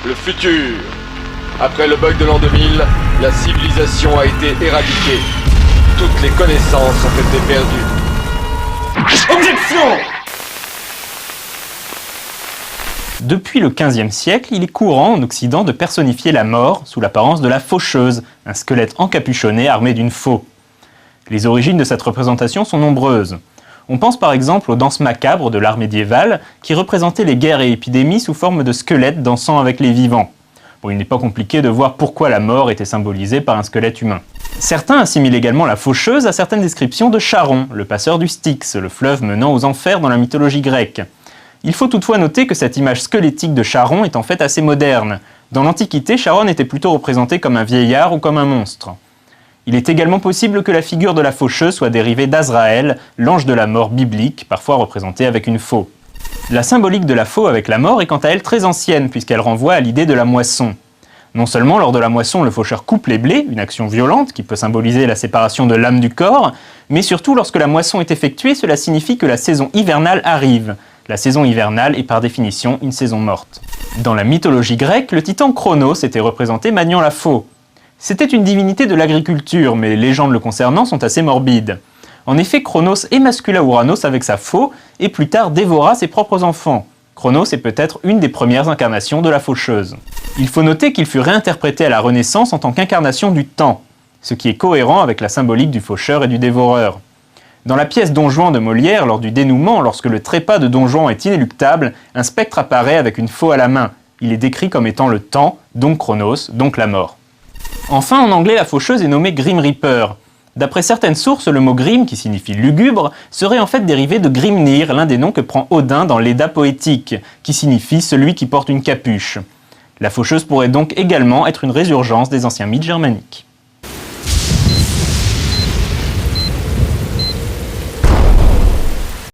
le futur. Après le bug de l'an 2000, la civilisation a été éradiquée. Toutes les connaissances ont été perdues. Objection! Depuis le XVe siècle, il est courant en Occident de personnifier la mort sous l'apparence de la faucheuse, un squelette encapuchonné armé d'une faux. Les origines de cette représentation sont nombreuses. On pense par exemple aux danses macabres de l'art médiéval qui représentaient les guerres et épidémies sous forme de squelettes dansant avec les vivants. Bon, il n'est pas compliqué de voir pourquoi la mort était symbolisée par un squelette humain. Certains assimilent également la faucheuse à certaines descriptions de Charon, le passeur du Styx, le fleuve menant aux enfers dans la mythologie grecque. Il faut toutefois noter que cette image squelettique de Charon est en fait assez moderne. Dans l'Antiquité, Charon était plutôt représenté comme un vieillard ou comme un monstre. Il est également possible que la figure de la faucheuse soit dérivée d'Azraël, l'ange de la mort biblique, parfois représenté avec une faux. La symbolique de la faux avec la mort est quant à elle très ancienne, puisqu'elle renvoie à l'idée de la moisson. Non seulement lors de la moisson, le faucheur coupe les blés, une action violente qui peut symboliser la séparation de l'âme du corps, mais surtout lorsque la moisson est effectuée, cela signifie que la saison hivernale arrive. La saison hivernale est par définition une saison morte. Dans la mythologie grecque, le titan Chronos était représenté maniant la faux. C'était une divinité de l'agriculture, mais les légendes le concernant sont assez morbides. En effet, Chronos émascula Ouranos avec sa faux et plus tard dévora ses propres enfants. Chronos est peut-être une des premières incarnations de la faucheuse. Il faut noter qu'il fut réinterprété à la Renaissance en tant qu'incarnation du temps, ce qui est cohérent avec la symbolique du faucheur et du dévoreur. Dans la pièce Don Juan de Molière, lors du dénouement, lorsque le trépas de Don Juan est inéluctable, un spectre apparaît avec une faux à la main. Il est décrit comme étant le temps, donc Chronos, donc la mort. Enfin, en anglais, la faucheuse est nommée Grim Reaper. D'après certaines sources, le mot Grim, qui signifie lugubre, serait en fait dérivé de Grimnir, l'un des noms que prend Odin dans l'Edda poétique, qui signifie celui qui porte une capuche. La faucheuse pourrait donc également être une résurgence des anciens mythes germaniques.